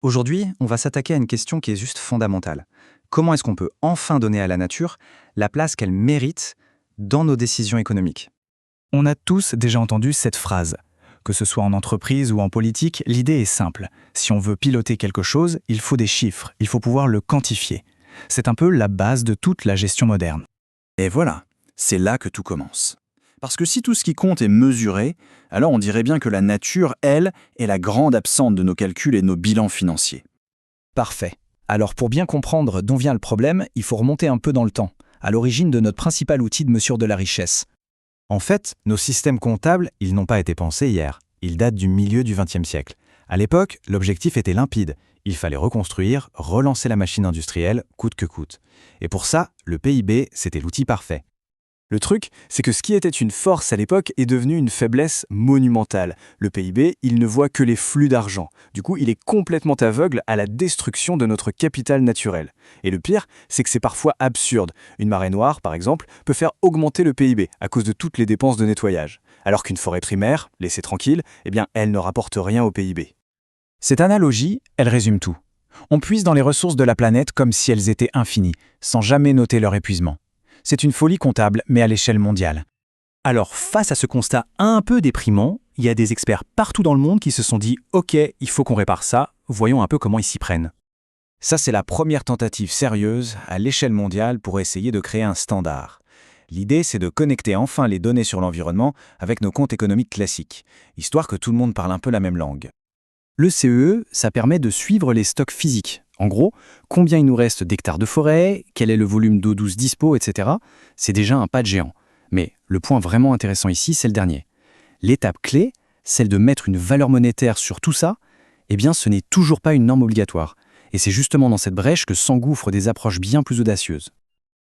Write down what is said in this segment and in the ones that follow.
Aujourd'hui, on va s'attaquer à une question qui est juste fondamentale. Comment est-ce qu'on peut enfin donner à la nature la place qu'elle mérite dans nos décisions économiques? On a tous déjà entendu cette phrase. Que ce soit en entreprise ou en politique, l'idée est simple. Si on veut piloter quelque chose, il faut des chiffres, il faut pouvoir le quantifier. C'est un peu la base de toute la gestion moderne. Et voilà, c'est là que tout commence. Parce que si tout ce qui compte est mesuré, alors on dirait bien que la nature, elle, est la grande absente de nos calculs et de nos bilans financiers. Parfait. Alors pour bien comprendre d'où vient le problème, il faut remonter un peu dans le temps, à l'origine de notre principal outil de mesure de la richesse. En fait, nos systèmes comptables, ils n'ont pas été pensés hier. Ils datent du milieu du XXe siècle. À l'époque, l'objectif était limpide. Il fallait reconstruire, relancer la machine industrielle, coûte que coûte. Et pour ça, le PIB, c'était l'outil parfait. Le truc, c'est que ce qui était une force à l'époque est devenu une faiblesse monumentale. Le PIB, il ne voit que les flux d'argent. Du coup, il est complètement aveugle à la destruction de notre capital naturel. Et le pire, c'est que c'est parfois absurde. Une marée noire, par exemple, peut faire augmenter le PIB à cause de toutes les dépenses de nettoyage. Alors qu'une forêt primaire, laissée tranquille, eh bien, elle ne rapporte rien au PIB. Cette analogie, elle résume tout. On puise dans les ressources de la planète comme si elles étaient infinies, sans jamais noter leur épuisement. C'est une folie comptable, mais à l'échelle mondiale. Alors, face à ce constat un peu déprimant, il y a des experts partout dans le monde qui se sont dit « Ok, il faut qu'on répare ça, voyons un peu comment ils s'y prennent ». Ça, c'est la première tentative sérieuse à l'échelle mondiale pour essayer de créer un standard. L'idée, c'est de connecter enfin les données sur l'environnement avec nos comptes économiques classiques, histoire que tout le monde parle un peu la même langue. Le CEE, ça permet de suivre les stocks physiques. En gros, combien il nous reste d'hectares de forêt, quel est le volume d'eau douce dispo, etc. C'est déjà un pas de géant. Mais le point vraiment intéressant ici, c'est le dernier. L'étape clé, celle de mettre une valeur monétaire sur tout ça, eh bien ce n'est toujours pas une norme obligatoire. Et c'est justement dans cette brèche que s'engouffrent des approches bien plus audacieuses.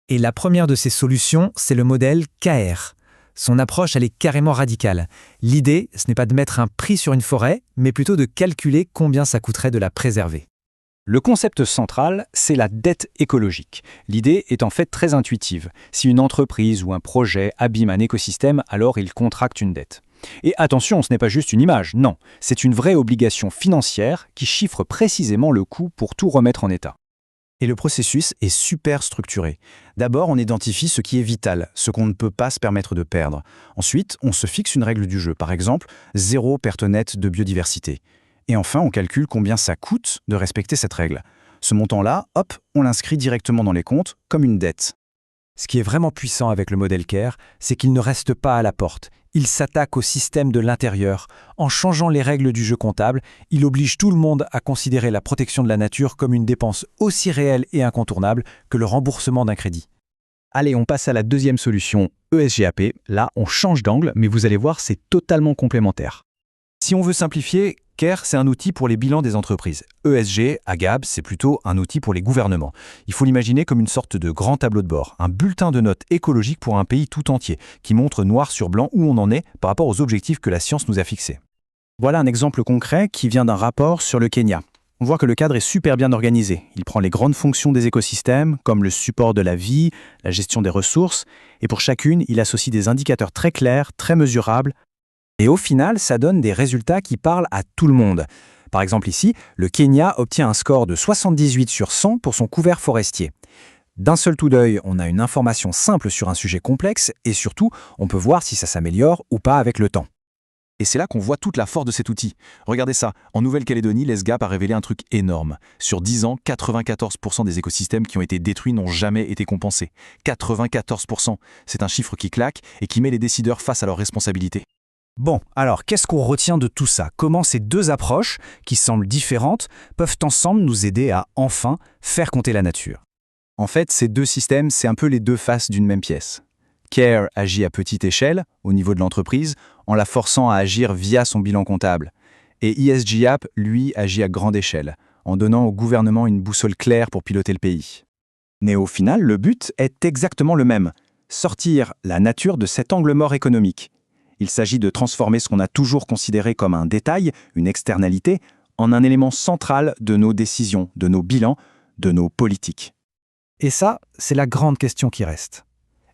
Et la première de ces solutions, c'est le modèle KR. Son approche, elle est carrément radicale. L'idée, ce n'est pas de mettre un prix sur une forêt, mais plutôt de calculer combien ça coûterait de la préserver. Le concept central, c'est la dette écologique. L'idée est en fait très intuitive. Si une entreprise ou un projet abîme un écosystème, alors il contracte une dette. Et attention, ce n'est pas juste une image, non. C'est une vraie obligation financière qui chiffre précisément le coût pour tout remettre en état. Et le processus est super structuré. D'abord, on identifie ce qui est vital, ce qu'on ne peut pas se permettre de perdre. Ensuite, on se fixe une règle du jeu, par exemple, 0 perte nette de biodiversité. Et enfin, on calcule combien ça coûte de respecter cette règle. Ce montant-là, hop, on l'inscrit directement dans les comptes comme une dette. Ce qui est vraiment puissant avec le modèle CARE, c'est qu'il ne reste pas à la porte. Il s'attaque au système de l'intérieur. En changeant les règles du jeu comptable, il oblige tout le monde à considérer la protection de la nature comme une dépense aussi réelle et incontournable que le remboursement d'un crédit. Allez, on passe à la deuxième solution, ESGAP. Là, on change d'angle, mais vous allez voir, c'est totalement complémentaire. Si on veut simplifier, CARE, c'est un outil pour les bilans des entreprises. ESG, AGAB, c'est plutôt un outil pour les gouvernements. Il faut l'imaginer comme une sorte de grand tableau de bord, un bulletin de notes écologique pour un pays tout entier, qui montre noir sur blanc où on en est par rapport aux objectifs que la science nous a fixés. Voilà un exemple concret qui vient d'un rapport sur le Kenya. On voit que le cadre est super bien organisé. Il prend les grandes fonctions des écosystèmes, comme le support de la vie, la gestion des ressources, et pour chacune, il associe des indicateurs très clairs, très mesurables. Et au final, ça donne des résultats qui parlent à tout le monde. Par exemple ici, le Kenya obtient un score de 78 sur 100 pour son couvert forestier. D'un seul coup d'œil, on a une information simple sur un sujet complexe et surtout, on peut voir si ça s'améliore ou pas avec le temps. Et c'est là qu'on voit toute la force de cet outil. Regardez ça, en Nouvelle-Calédonie, l'ESGAP a révélé un truc énorme. Sur 10 ans, 94% des écosystèmes qui ont été détruits n'ont jamais été compensés. 94%, c'est un chiffre qui claque et qui met les décideurs face à leurs responsabilités. Bon, alors qu'est-ce qu'on retient de tout ça? Comment ces deux approches, qui semblent différentes, peuvent ensemble nous aider à enfin faire compter la nature? En fait, ces deux systèmes, c'est un peu les deux faces d'une même pièce. CARE agit à petite échelle, au niveau de l'entreprise, en la forçant à agir via son bilan comptable. Et ESGAP, lui, agit à grande échelle, en donnant au gouvernement une boussole claire pour piloter le pays. Mais au final, le but est exactement le même, sortir la nature de cet angle mort économique. Il s'agit de transformer ce qu'on a toujours considéré comme un détail, une externalité, en un élément central de nos décisions, de nos bilans, de nos politiques. Et ça, c'est la grande question qui reste.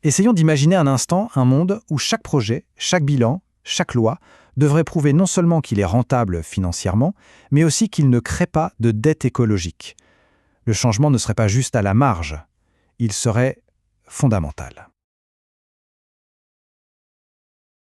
Essayons d'imaginer un instant un monde où chaque projet, chaque bilan, chaque loi devrait prouver non seulement qu'il est rentable financièrement, mais aussi qu'il ne crée pas de dette écologique. Le changement ne serait pas juste à la marge, il serait fondamental.